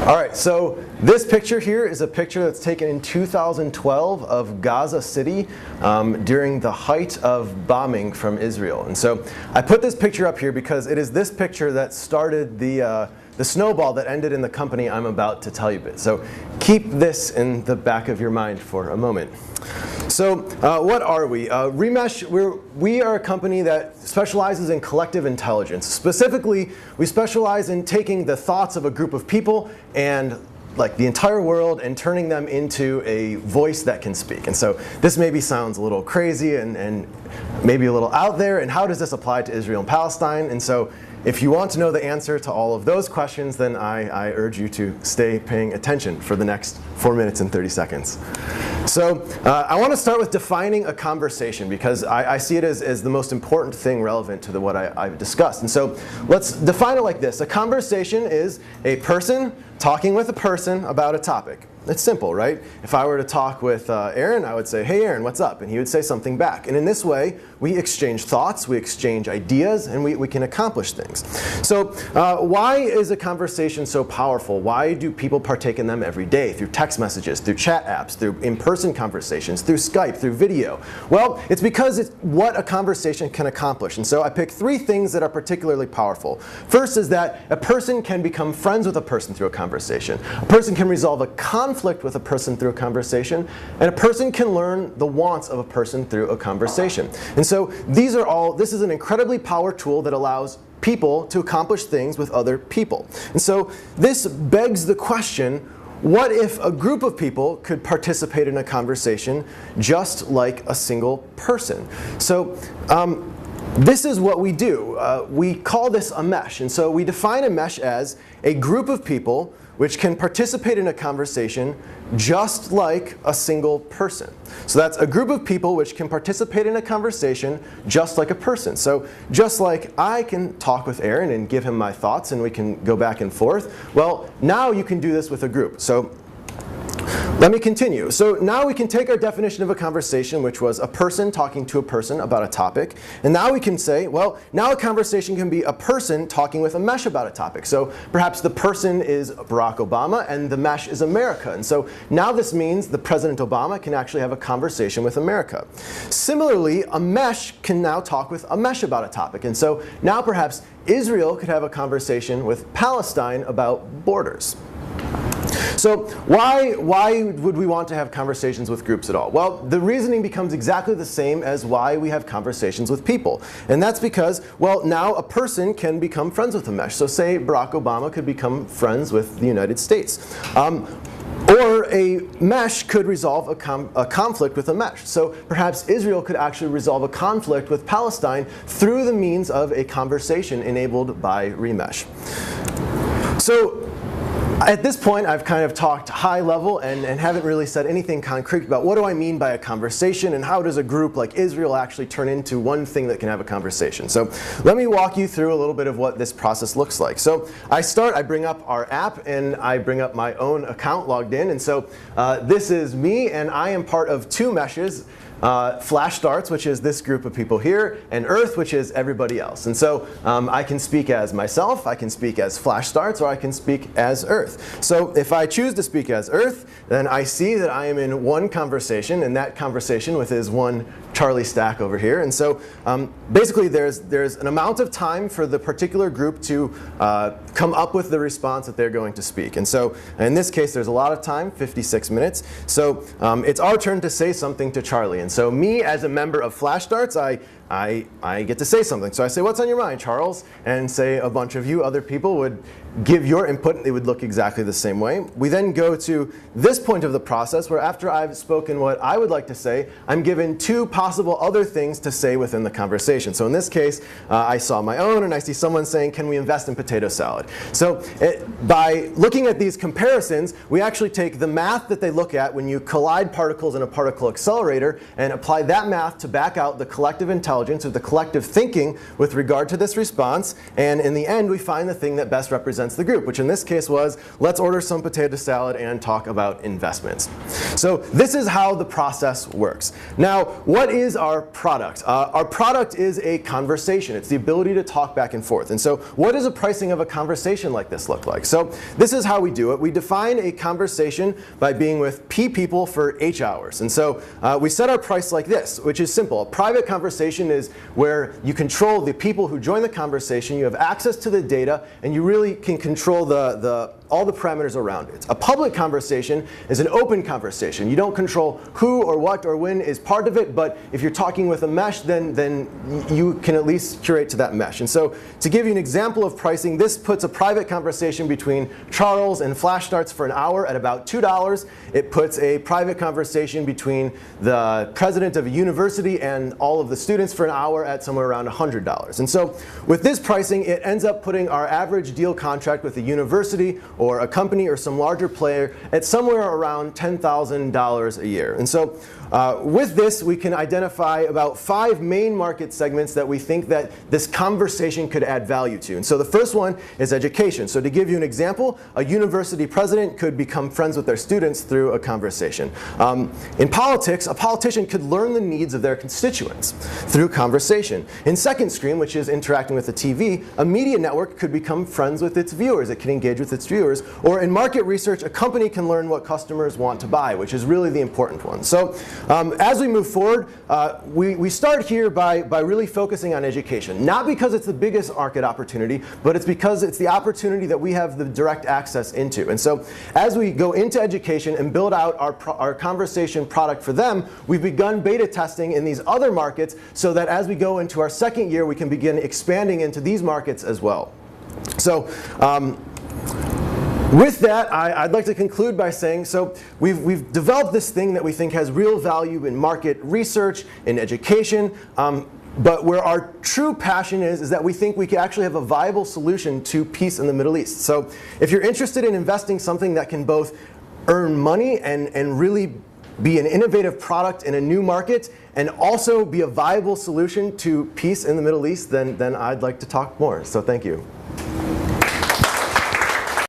All right, so this picture here is a picture that's taken in 2012 of Gaza City during the height of bombing from Israel. And so I put this picture up here because it is this picture that started the snowball that ended in the company I'm about to tell you about. So keep this in the back of your mind for a moment. So what are we? reMesh, we are a company that specializes in collective intelligence. Specifically, we specialize in taking the thoughts of a group of people and like the entire world and turning them into a voice that can speak. And so this maybe sounds a little crazy and maybe a little out there. And how does this apply to Israel and Palestine? And so if you want to know the answer to all of those questions, then I urge you to stay paying attention for the next 4 minutes and 30 seconds. So I want to start with defining a conversation because I see it as the most important thing relevant to what I've discussed. And so let's define it like this. A conversation is a person talking with a person about a topic. It's simple, right? If I were to talk with Aaron, I would say, hey Aaron, what's up? And he would say something back. And in this way, we exchange thoughts, we exchange ideas, and we can accomplish things. So why is a conversation so powerful? Why do people partake in them every day? Through text messages, through chat apps, through in-person conversations, through Skype, through video? Well, it's because it's what a conversation can accomplish. And so I picked 3 things that are particularly powerful. First is that a person can become friends with a person through a conversation. A person can resolve a conflict with a person through a conversation, and a person can learn the wants of a person through a conversation. And so this is an incredibly powerful tool that allows people to accomplish things with other people. And so this begs the question, what if a group of people could participate in a conversation just like a single person? So this is what we do. We call this a mesh. And so we define a mesh as a group of people which can participate in a conversation just like a single person. So that's a group of people which can participate in a conversation just like a person. So just like I can talk with Aaron and give him my thoughts and we can go back and forth, well, now you can do this with a group. So let me continue. So now we can take our definition of a conversation, which was a person talking to a person about a topic, and now we can say, well, now a conversation can be a person talking with a mesh about a topic. So perhaps the person is Barack Obama and the mesh is America. And so now this means that President Obama can actually have a conversation with America. Similarly, a mesh can now talk with a mesh about a topic. And so now perhaps Israel could have a conversation with Palestine about borders. So why would we want to have conversations with groups at all? Well, the reasoning becomes exactly the same as why we have conversations with people. And that's because, well, now a person can become friends with a mesh. So say Barack Obama could become friends with the United States. Or a mesh could resolve a conflict with a mesh. So perhaps Israel could actually resolve a conflict with Palestine through the means of a conversation enabled by reMesh. So at this point, I've kind of talked high level and haven't really said anything concrete about what do I mean by a conversation and how does a group like Israel actually turn into one thing that can have a conversation. So let me walk you through a little bit of what this process looks like. So I bring up our app and I bring up my own account logged in. And so this is me and I am part of 2 meshes. Flash Starts, which is this group of people here, and Earth, which is everybody else. And so I can speak as myself, I can speak as Flash Starts, or I can speak as Earth. So if I choose to speak as Earth, then I see that I am in one conversation, and that conversation with is one Charlie Stack over here. And so basically there's an amount of time for the particular group to come up with the response that they're going to speak. And so in this case, there's a lot of time, 56 minutes. So it's our turn to say something to Charlie. And so me, as a member of Flash Starts, I get to say something. So I say, what's on your mind, Charles? And say a bunch of you other people would give your input. It would look exactly the same way. We then go to this point of the process where after I've spoken what I would like to say, I'm given 2 possible other things to say within the conversation. So in this case, I saw my own and I see someone saying, can we invest in potato salad? So by looking at these comparisons, we actually take the math that they look at when you collide particles in a particle accelerator and apply that math to back out the collective intelligence intelligence or the collective thinking with regard to this response, and in the end we find the thing that best represents the group, which in this case was, let's order some potato salad and talk about investments. So this is how the process works. Now, what is our product? Our product is a conversation. It's the ability to talk back and forth. And so what does a pricing of a conversation like this look like? So this is how we do it. We define a conversation by being with P people for H hours. And so we set our price like this, which is simple. A private conversation is where you control the people who join the conversation, you have access to the data, and you really can control all the parameters around it. A public conversation is an open conversation. You don't control who or what or when is part of it, but if you're talking with a mesh, then you can at least curate to that mesh. And so to give you an example of pricing, this puts a private conversation between Charles and Flash Starts for an hour at about $2. It puts a private conversation between the president of a university and all of the students for an hour at somewhere around $100. And so with this pricing, it ends up putting our average deal contract with a university or a company or some larger player at somewhere around $10,000 a year. And so with this, we can identify about 5 main market segments that we think that this conversation could add value to. And so the first one is education. So to give you an example, a university president could become friends with their students through a conversation. In politics, a politician could learn the needs of their constituents through conversation. In second screen, which is interacting with the TV, a media network could become friends with its viewers. It can engage with its viewers. Or in market research, a company can learn what customers want to buy, which is really the important one. So as we move forward, we start here by really focusing on education. Not because it's the biggest market opportunity, but it's because it's the opportunity that we have the direct access into. And so as we go into education and build out our conversation product for them, we've begun beta testing in these other markets so that as we go into our second year, we can begin expanding into these markets as well. So with that, I'd like to conclude by saying, so we've developed this thing that we think has real value in market research, in education, but where our true passion is that we think we can actually have a viable solution to peace in the Middle East. So if you're interested in investing something that can both earn money and really be an innovative product in a new market and also be a viable solution to peace in the Middle East, then I'd like to talk more. So thank you.